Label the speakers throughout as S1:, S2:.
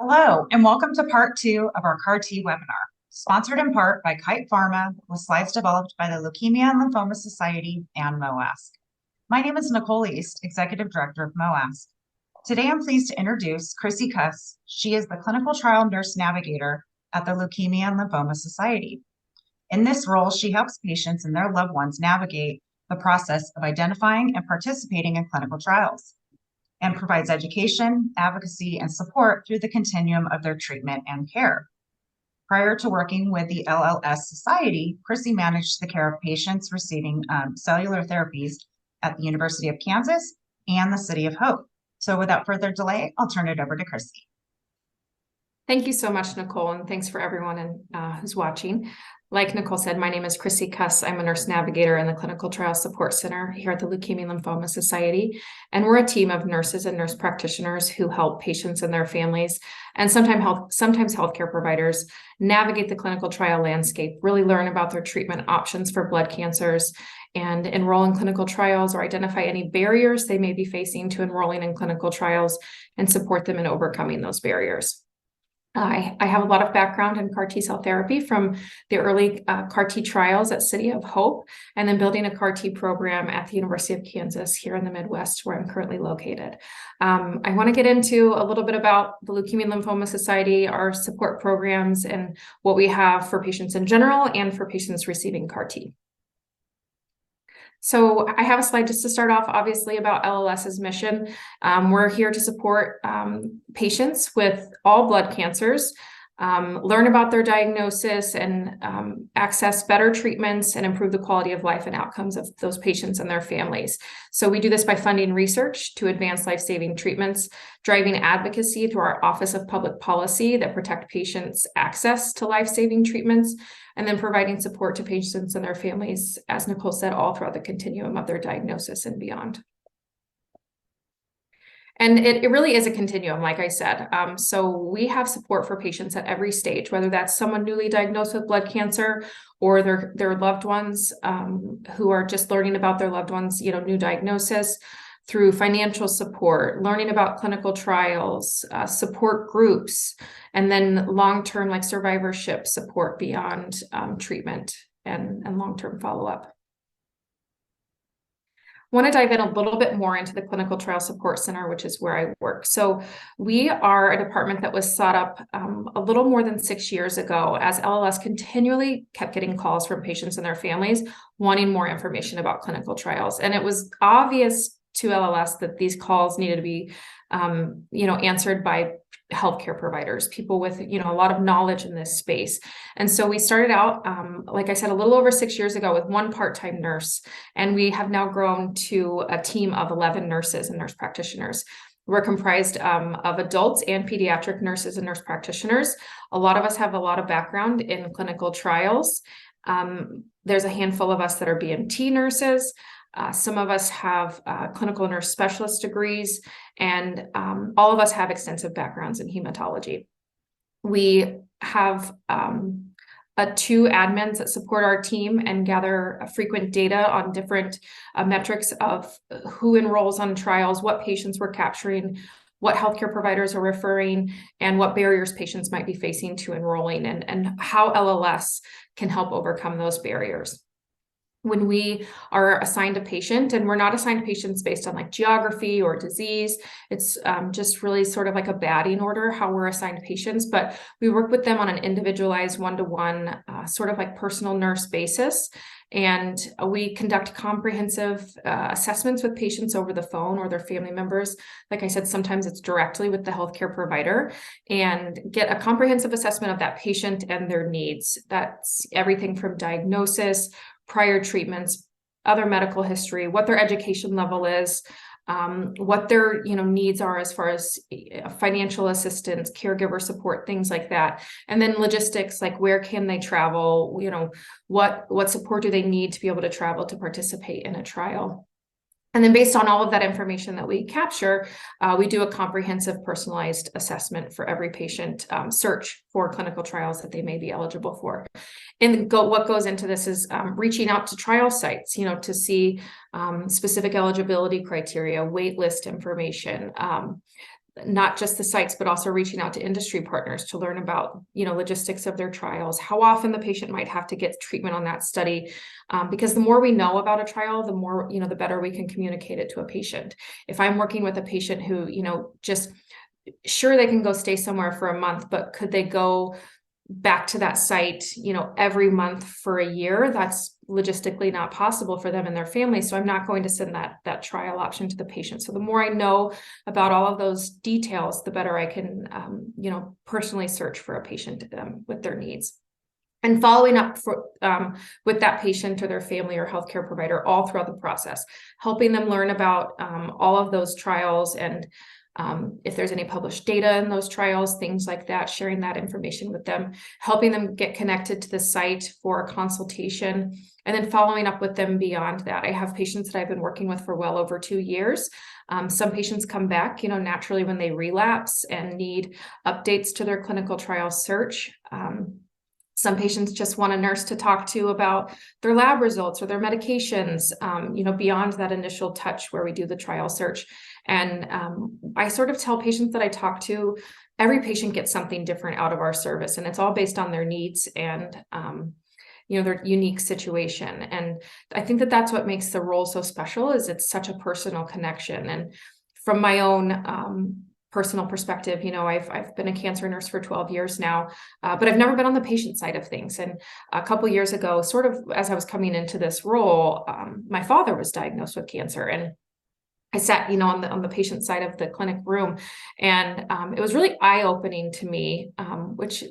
S1: Hello, and welcome to part two of our CAR T webinar, sponsored in part by Kite Pharma, with slides developed by the Leukemia and Lymphoma Society and MOASC. My name is Nicole East, Executive Director of MOASC. Today, I'm pleased to introduce Chrissy Kuss. She is the Clinical Trial Nurse Navigator at the Leukemia and Lymphoma Society. In this role, she helps patients and their loved ones navigate the process of identifying and participating in clinical trials, and provides education, advocacy, and support through the continuum of their treatment and care. Prior to working with the LLS Society, Chrissy managed the care of patients receiving cellular therapies at the University of Kansas and the City of Hope. So without further delay, I'll turn it over to Chrissy.
S2: Thank you so much, Nicole, and thanks for everyone who's watching. Like Nicole said, my name is Chrissy Kuss. I'm a nurse navigator in the Clinical Trial Support Center here at the Leukemia and Lymphoma Society. And we're a team of nurses and nurse practitioners who help patients and their families, and sometimes healthcare providers, navigate the clinical trial landscape, really learn about their treatment options for blood cancers, and enroll in clinical trials or identify any barriers they may be facing to enrolling in clinical trials and support them in overcoming those barriers. I have a lot of background in CAR T cell therapy from the early CAR T trials at City of Hope, and then building a CAR T program at the University of Kansas here in the Midwest, where I'm currently located. I want to get into a little bit about the Leukemia and Lymphoma Society, our support programs, and what we have for patients in general and for patients receiving CAR T. So I have a slide just to start off, obviously, about LLS's mission. We're here to support patients with all blood cancers, learn about their diagnosis, and access better treatments and improve the quality of life and outcomes of those patients and their families. So we do this by funding research to advance life-saving treatments, driving advocacy through our Office of Public Policy that protect patients' access to life-saving treatments, and then providing support to patients and their families, as Nicole said, all throughout the continuum of their diagnosis and beyond. And it really is a continuum, like I said. So we have support for patients at every stage, whether that's someone newly diagnosed with blood cancer or their loved ones who are just learning about their loved ones, new diagnosis, through financial support, learning about clinical trials, support groups, and then long-term like survivorship support beyond treatment and long-term follow-up. I want to dive in a little bit more into the Clinical Trial Support Center, which is where I work. So we are a department that was set up a little more than 6 years ago, as LLS continually kept getting calls from patients and their families wanting more information about clinical trials. And it was obvious to LLS that these calls needed to be answered by healthcare providers, people with, a lot of knowledge in this space. And so we started out, like I said, a little over 6 years ago with one part-time nurse, and we have now grown to a team of 11 nurses and nurse practitioners. We're comprised of adults and pediatric nurses and nurse practitioners. A lot of us have a lot of background in clinical trials. There's a handful of us that are BMT nurses. Some of us have clinical nurse specialist degrees, and all of us have extensive backgrounds in hematology. We have 2 admins that support our team and gather frequent data on different metrics of who enrolls on trials, what patients we're capturing, what healthcare providers are referring, and what barriers patients might be facing to enrolling, and how LLS can help overcome those barriers. When we are assigned a patient, and we're not assigned patients based on like geography or disease, it's just really sort of like a batting order how we're assigned patients, but we work with them on an individualized one-to-one sort of like personal nurse basis. And we conduct comprehensive assessments with patients over the phone or their family members. Like I said, sometimes it's directly with the healthcare provider, and get a comprehensive assessment of that patient and their needs. That's everything from diagnosis, prior treatments, other medical history, what their education level is, what their needs are as far as financial assistance, caregiver support, things like that. And then logistics, like where can they travel, what support do they need to be able to travel to participate in a trial. And then based on all of that information that we capture, we do a comprehensive personalized assessment for every patient, search for clinical trials that they may be eligible for. And what goes into this is reaching out to trial sites, to see specific eligibility criteria, wait list information, not just the sites, but also reaching out to industry partners to learn about, logistics of their trials, how often the patient might have to get treatment on that study. Because the more we know about a trial, the more, the better we can communicate it to a patient. If I'm working with a patient who, just sure they can go stay somewhere for a month, but could they go back to that site, every month for a year? That's logistically not possible for them and their family. So I'm not going to send that trial option to the patient. So the more I know about all of those details, the better I can, personally search for a patient with their needs. And following up with that patient or their family or healthcare provider all throughout the process, helping them learn about all of those trials and if there's any published data in those trials, things like that, sharing that information with them, helping them get connected to the site for a consultation, and then following up with them beyond that. I have patients that I've been working with for well over 2 years. Some patients come back, naturally when they relapse and need updates to their clinical trial search. Some patients just want a nurse to talk to about their lab results or their medications, beyond that initial touch where we do the trial search. And I sort of tell patients that I talk to, every patient gets something different out of our service, and it's all based on their needs and, their unique situation. And I think that that's what makes the role so special, is it's such a personal connection. And from my own personal perspective, I've been a cancer nurse for 12 years now, but I've never been on the patient side of things. And a couple of years ago, sort of as I was coming into this role, my father was diagnosed with cancer, and I sat, on the patient side of the clinic room, and it was really eye-opening to me, which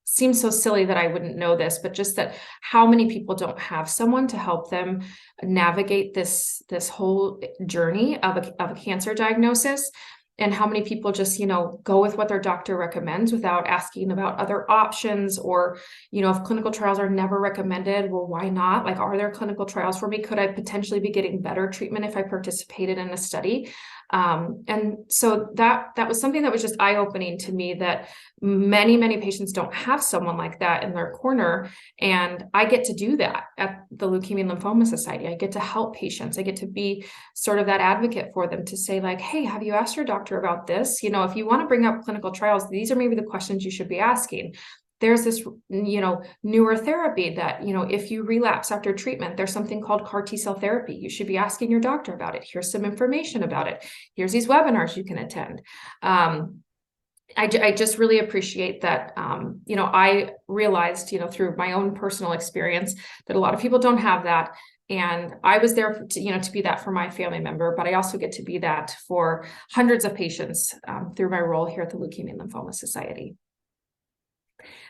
S2: seems so silly that I wouldn't know this, but just that how many people don't have someone to help them navigate this whole journey of a cancer diagnosis. And how many people just, go with what their doctor recommends without asking about other options, or, if clinical trials are never recommended, well, why not? Like, are there clinical trials for me? Could I potentially be getting better treatment if I participated in a study? And so that was something that was just eye-opening to me, that many, many patients don't have someone like that in their corner. And I get to do that at the Leukemia and Lymphoma Society. I get to help patients. I get to be sort of that advocate for them, to say like, hey, have you asked your doctor about this? If you want to bring up clinical trials, these are maybe the questions you should be asking. There's this, newer therapy that, if you relapse after treatment, there's something called CAR T-cell therapy. You should be asking your doctor about it. Here's some information about it. Here's these webinars you can attend. I just really appreciate that, I realized, through my own personal experience, that a lot of people don't have that. And I was there to be that for my family member, but I also get to be that for hundreds of patients through my role here at the Leukemia and Lymphoma Society.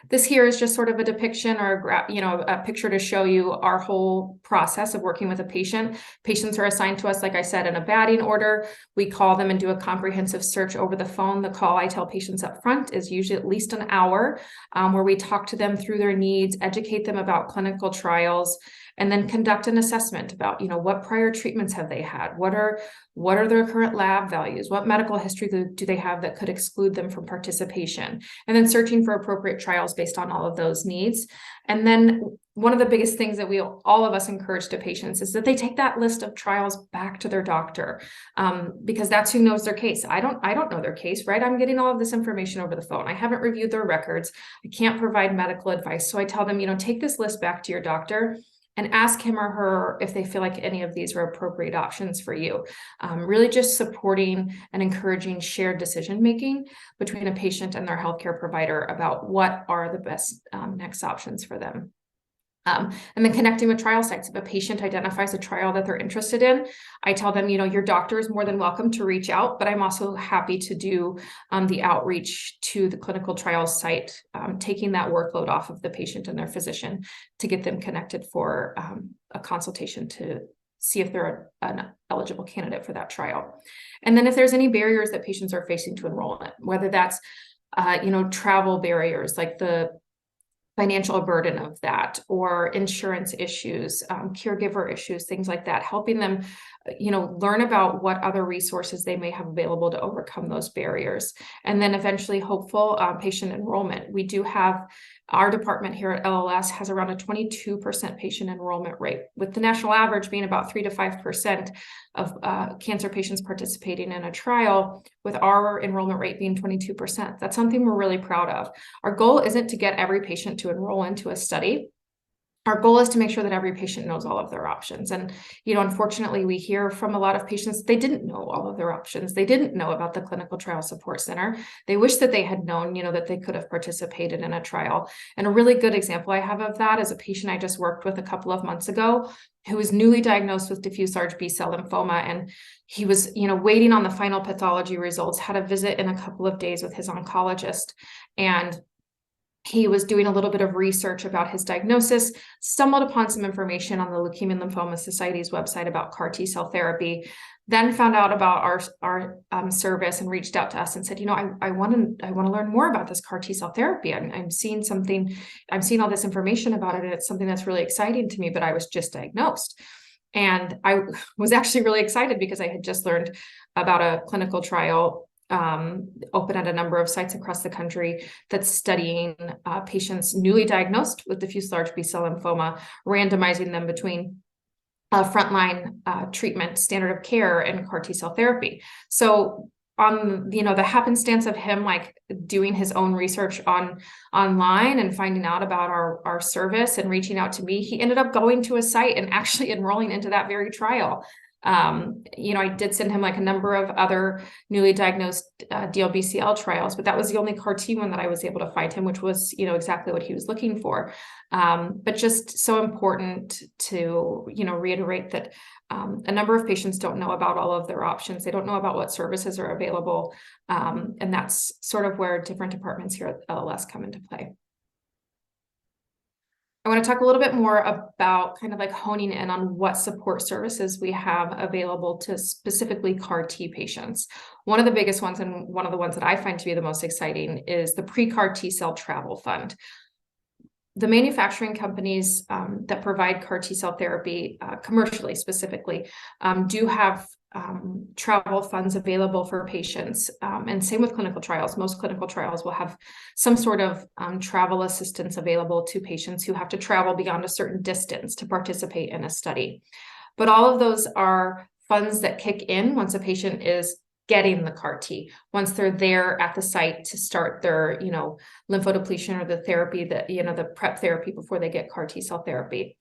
S2: This here is just sort of a depiction, or a picture to show you our whole process of working with a patient. Patients are assigned to us, like I said, in a batting order. We call them and do a comprehensive search over the phone. The call, I tell patients up front, is usually at least an hour, where we talk to them through their needs, educate them about clinical trials, and then conduct an assessment about, what prior treatments have they had? What are their current lab values? What medical history do they have that could exclude them from participation? And then searching for appropriate trials based on all of those needs. And then one of the biggest things that all of us encourage to patients is that they take that list of trials back to their doctor, because that's who knows their case. I don't know their case, right? I'm getting all of this information over the phone. I haven't reviewed their records. I can't provide medical advice. So I tell them, take this list back to your doctor and ask him or her if they feel like any of these are appropriate options for you. Really just supporting and encouraging shared decision-making between a patient and their healthcare provider about what are the best next options for them. And then connecting with trial sites. If a patient identifies a trial that they're interested in, I tell them, your doctor is more than welcome to reach out, but I'm also happy to do the outreach to the clinical trial site, taking that workload off of the patient and their physician to get them connected for a consultation to see if they're an eligible candidate for that trial. And then if there's any barriers that patients are facing to enrollment, whether that's, travel barriers, like the financial burden of that, or insurance issues, caregiver issues, things like that, helping them learn about what other resources they may have available to overcome those barriers. And then eventually hopeful patient enrollment. We do have, our department here at LLS has around a 22% patient enrollment rate, with the national average being about 3 to 5% of cancer patients participating in a trial, with our enrollment rate being 22%. That's something we're really proud of. Our goal isn't to get every patient to enroll into a study. Our goal is to make sure that every patient knows all of their options. And, unfortunately, we hear from a lot of patients, they didn't know all of their options. They didn't know about the Clinical Trial Support Center. They wish that they had known, that they could have participated in a trial. And a really good example I have of that is a patient I just worked with a couple of months ago who was newly diagnosed with diffuse large B-cell lymphoma. And he was, waiting on the final pathology results, had a visit in a couple of days with his oncologist. And he was doing a little bit of research about his diagnosis, stumbled upon some information on the Leukemia and Lymphoma Society's website about CAR T-cell therapy, then found out about our service and reached out to us and said, I want to learn more about this CAR T-cell therapy. I'm seeing all this information about it, and it's something that's really exciting to me, but I was just diagnosed. And I was actually really excited because I had just learned about a clinical trial open at a number of sites across the country that's studying patients newly diagnosed with diffuse large B-cell lymphoma, randomizing them between frontline treatment, standard of care, and CAR T-cell therapy. So on the happenstance of him doing his own research online and finding out about our service and reaching out to me, he ended up going to a site and actually enrolling into that very trial. I did send him a number of other newly diagnosed DLBCL trials, but that was the only CAR T one that I was able to find him, which was, exactly what he was looking for. But just so important to, reiterate that a number of patients don't know about all of their options. They don't know about what services are available. And that's sort of where different departments here at LLS come into play. I want to talk a little bit more about kind of honing in on what support services we have available to specifically CAR T patients. One of the biggest ones, and one of the ones that I find to be the most exciting, is the pre-CAR T-cell travel fund. The manufacturing companies that provide CAR T-cell therapy commercially specifically do have travel funds available for patients, and same with clinical trials. Most clinical trials will have some sort of travel assistance available to patients who have to travel beyond a certain distance to participate in a study. But all of those are funds that kick in once a patient is getting the CAR T, once they're there at the site to start their, lymphodepletion or the therapy that, the prep therapy before they get CAR T-cell therapy.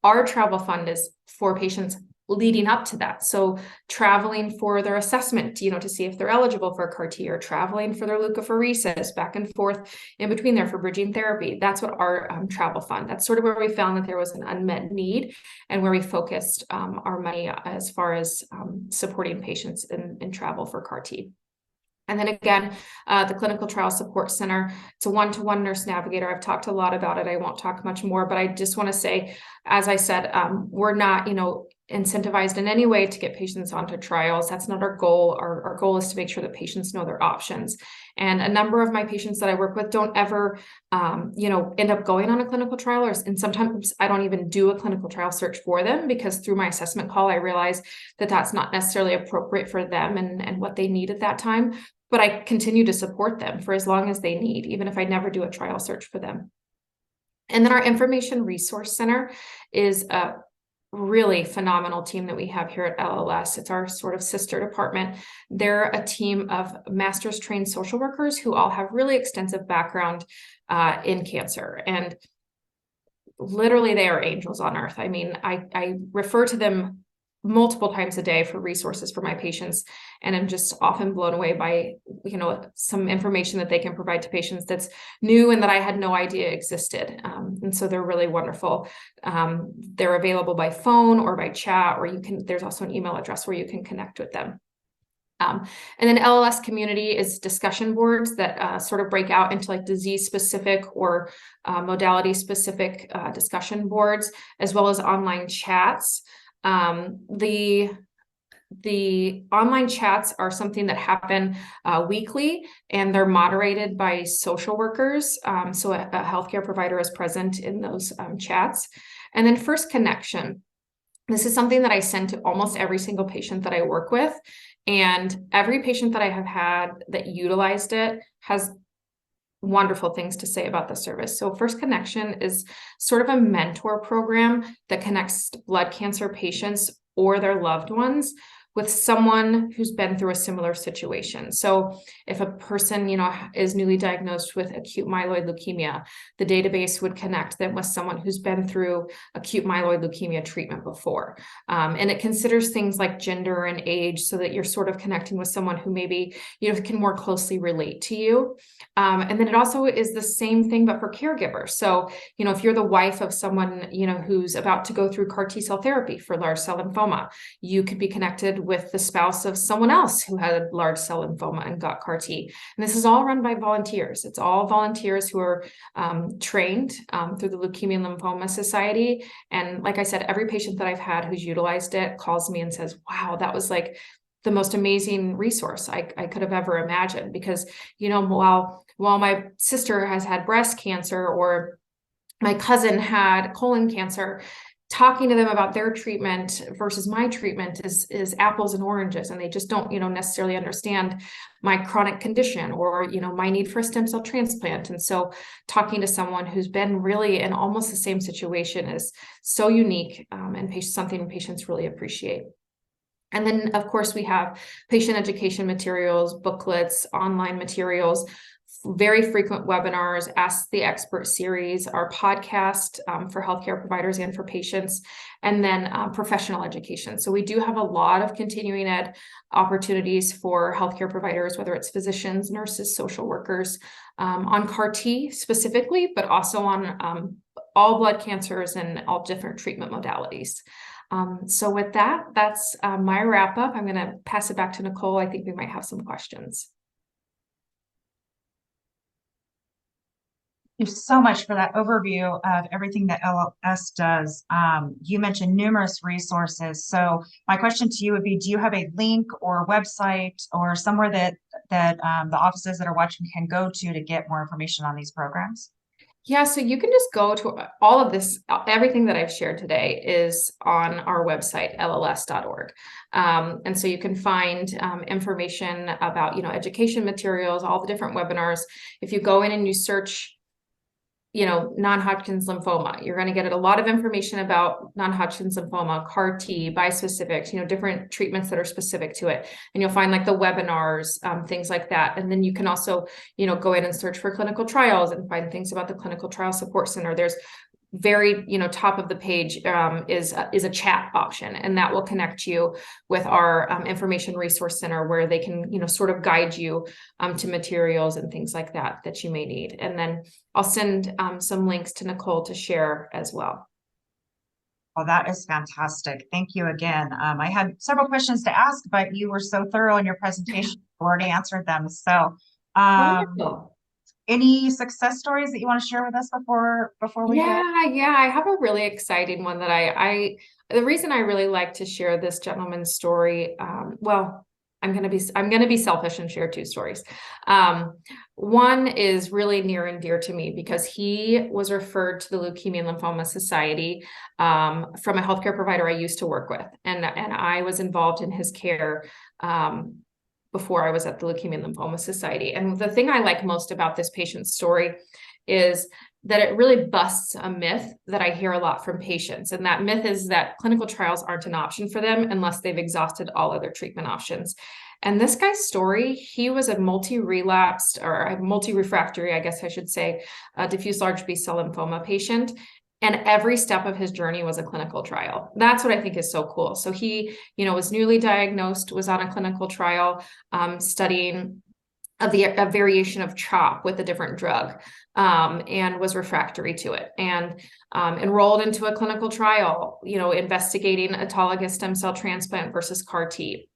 S2: Our travel fund is for patients leading up to that. So traveling for their assessment, to see if they're eligible for a CAR T, or traveling for their leukapheresis back and forth in between there for bridging therapy. That's what our travel fund, that's sort of where we found that there was an unmet need and where we focused our money as far as supporting patients in travel for CAR T. And then again, the Clinical Trial Support Center, it's a one-to-one nurse navigator. I've talked a lot about it. I won't talk much more, but I just want to say, as I said, we're not, incentivized in any way to get patients onto trials. That's not our goal. Our goal is to make sure that patients know their options. And a number of my patients that I work with don't ever, end up going on a clinical trial, and sometimes I don't even do a clinical trial search for them, because through my assessment call, I realize that that's not necessarily appropriate for them and what they need at that time. But I continue to support them for as long as they need, even if I never do a trial search for them. And then our Information Resource Center is a really phenomenal team that we have here at LLS. It's our sort of sister department. They're a team of master's trained social workers who all have really extensive background in cancer. And literally they are angels on earth. I mean, I refer to them multiple times a day for resources for my patients, and I'm just often blown away by some information that they can provide to patients that's new and that I had no idea existed. And so they're really wonderful. They're available by phone or by chat, or there's also an email address where you can connect with them. And then LLS Community is discussion boards that sort of break out into disease specific or modality specific discussion boards, as well as online chats. The online chats are something that happen weekly, and they're moderated by social workers. So a healthcare provider is present in those chats. And then First Connection. This is something that I send to almost every single patient that I work with. And every patient that I have had that utilized it has wonderful things to say about the service. So First Connection is sort of a mentor program that connects blood cancer patients or their loved ones with someone who's been through a similar situation. So if a person, is newly diagnosed with acute myeloid leukemia, the database would connect them with someone who's been through acute myeloid leukemia treatment before. And it considers things like gender and age so that you're sort of connecting with someone who maybe, can more closely relate to you. And then it also is the same thing, but for caregivers. So, if you're the wife of someone, who's about to go through CAR T-cell therapy for large cell lymphoma, you could be connected with the spouse of someone else who had large cell lymphoma and got CAR T. And this is all run by volunteers. It's all volunteers who are trained through the Leukemia and Lymphoma Society. And like I said, every patient that I've had who's utilized it calls me and says, wow, that was like the most amazing resource I could have ever imagined. Because, while my sister has had breast cancer or my cousin had colon cancer, talking to them about their treatment versus my treatment is apples and oranges, and they just don't, necessarily understand my chronic condition or, my need for a stem cell transplant. And so talking to someone who's been really in almost the same situation is so unique, and something patients really appreciate. And then, of course, we have patient education materials, booklets, online materials, very frequent webinars, Ask the Expert series, our podcast for healthcare providers and for patients, and then professional education. So we do have a lot of continuing ed opportunities for healthcare providers, whether it's physicians, nurses, social workers, on CAR T specifically, but also on all blood cancers and all different treatment modalities. So with that, that's my wrap up. I'm going to pass it back to Nicole. I think we might have some questions.
S1: Thank you so much for that overview of everything that LLS does. You mentioned numerous resources. So my question to you would be, do you have a link or website or somewhere that the offices that are watching can go to get more information on these programs?
S2: Yeah, so you can just go to all of this, everything that I've shared today is on our website, lls.org. And so you can find information about, education materials, all the different webinars. If you go in and you search, non-Hodgkin's lymphoma, you're going to get a lot of information about non-Hodgkin's lymphoma, CAR T, bispecifics, different treatments that are specific to it. And you'll find like the webinars, things like that. And then you can also, go in and search for clinical trials and find things about the Clinical Trial Support Center. There's very, top of the page is a chat option, and that will connect you with our information resource center where they can, sort of guide you to materials and things like that you may need. And then I'll send some links to Nicole to share as well.
S1: Well, that is fantastic. Thank you again. I had several questions to ask, but you were so thorough in your presentation, you already answered them. So
S2: Wonderful.
S1: Any success stories that you want to share with us before we go?
S2: Yeah, I have a really exciting one that the reason I really like to share this gentleman's story, well, I'm going to be selfish and share two stories. One is really near and dear to me because he was referred to the Leukemia and Lymphoma Society from a healthcare provider I used to work with, and I was involved in his care before I was at the Leukemia and Lymphoma Society. And the thing I like most about this patient's story is that it really busts a myth that I hear a lot from patients. And that myth is that clinical trials aren't an option for them unless they've exhausted all other treatment options. And this guy's story, he was a multi-relapsed or a multi-refractory, I guess I should say, diffuse large B-cell lymphoma patient. And every step of his journey was a clinical trial. That's what I think is so cool. So he, was newly diagnosed, was on a clinical trial, studying a variation of CHOP with a different drug, and was refractory to it, and enrolled into a clinical trial, investigating autologous stem cell transplant versus CAR T.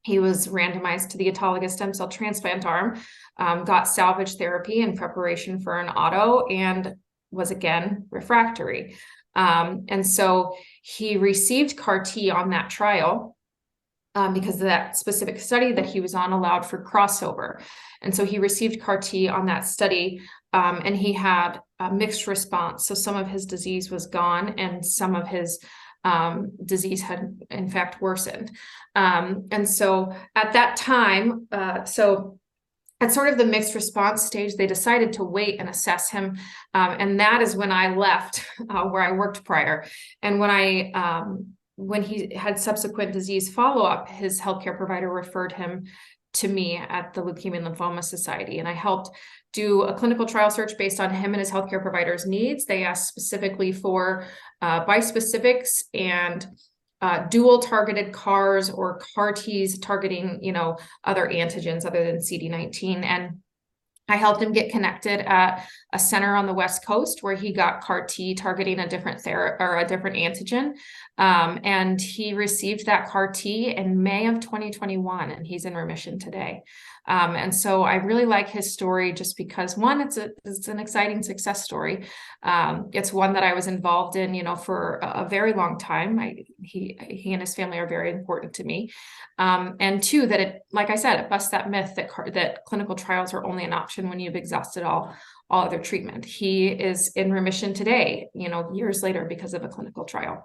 S2: He was randomized to the autologous stem cell transplant arm, got salvage therapy in preparation for an auto, and was again refractory. And so he received CAR T on that trial because that specific study that he was on allowed for crossover. And so he received CAR T on that study, and he had a mixed response. So some of his disease was gone and some of his disease had in fact worsened. And so at that time, at sort of the mixed response stage, they decided to wait and assess him. And that is when I left where I worked prior. And when he had subsequent disease follow-up, his healthcare provider referred him to me at the Leukemia and Lymphoma Society. And I helped do a clinical trial search based on him and his healthcare provider's needs. They asked specifically for bispecifics and dual targeted CARs or CAR Ts targeting, other antigens other than CD19. And I helped him get connected at a center on the West Coast where he got CAR T targeting a different antigen. And he received that CAR T in May of 2021, and he's in remission today. And so I really like his story just because, one, it's an exciting success story. It's one that I was involved in, for a very long time. He and his family are very important to me. And two, that it, like I said, it busts that myth that clinical trials are only an option when you've exhausted all other treatment. He is in remission today, years later because of a clinical trial.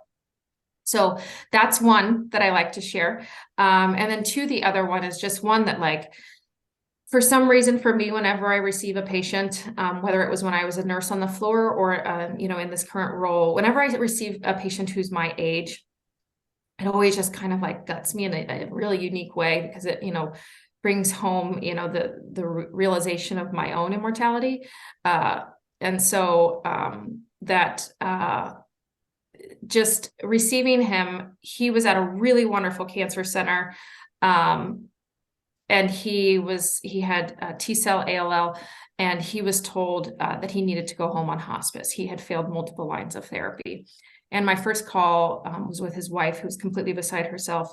S2: So that's one that I like to share. And then two, the other one is just one that, for some reason for me, whenever I receive a patient, whether it was when I was a nurse on the floor or, in this current role, whenever I receive a patient who's my age, it always just kind of guts me in a really unique way because it, brings home, the realization of my own immortality. And so just receiving him, he was at a really wonderful cancer center. And he had T-cell ALL, and he was told that he needed to go home on hospice. He had failed multiple lines of therapy. And my first call was with his wife, who was completely beside herself.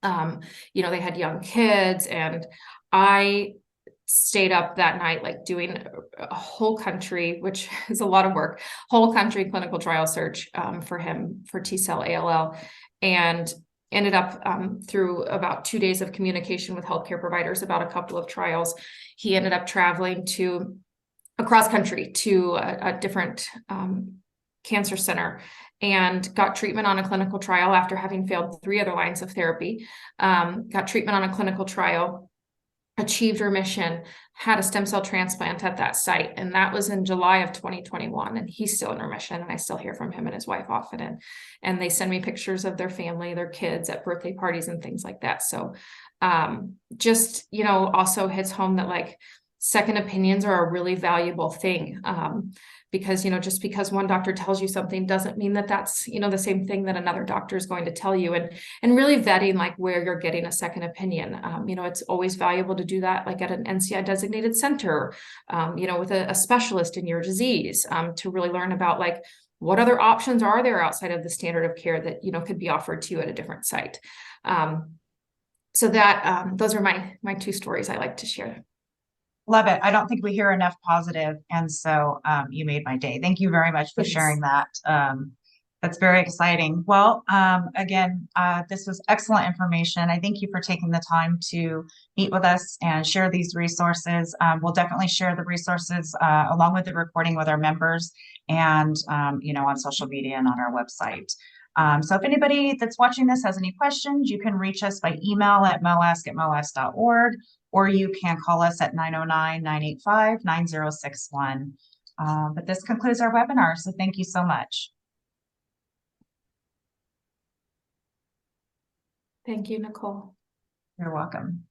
S2: They had young kids, and I stayed up that night, doing a whole country, which is a lot of work, whole country clinical trial search for him for T-cell ALL, and ended up through about 2 days of communication with healthcare providers about a couple of trials. He ended up traveling across country to a different cancer center and got treatment on a clinical trial after having failed 3 other lines of therapy, got treatment on a clinical trial, achieved remission, had a stem cell transplant at that site. And that was in July of 2021. And he's still in remission. And I still hear from him and his wife often. And they send me pictures of their family, their kids at birthday parties and things like that. So also hits home that second opinions are a really valuable thing. Because, just because one doctor tells you something doesn't mean that that's, the same thing that another doctor is going to tell you, and really vetting where you're getting a second opinion. It's always valuable to do that, at an NCI designated center, with a specialist in your disease, to really learn about what other options are there outside of the standard of care that, could be offered to you at a different site. So that, those are my 2 stories I like to share.
S1: Love it. I don't think we hear enough positive. And so you made my day. Thank you very much for sharing that. That's very exciting. Well, again, this was excellent information. I thank you for taking the time to meet with us and share these resources. We'll definitely share the resources along with the recording with our members and, on social media and on our website. So if anybody that's watching this has any questions, you can reach us by email at moask@moask.org, or you can call us at 909-985-9061. But this concludes our webinar, so thank you so much.
S2: Thank you, Nicole.
S1: You're welcome.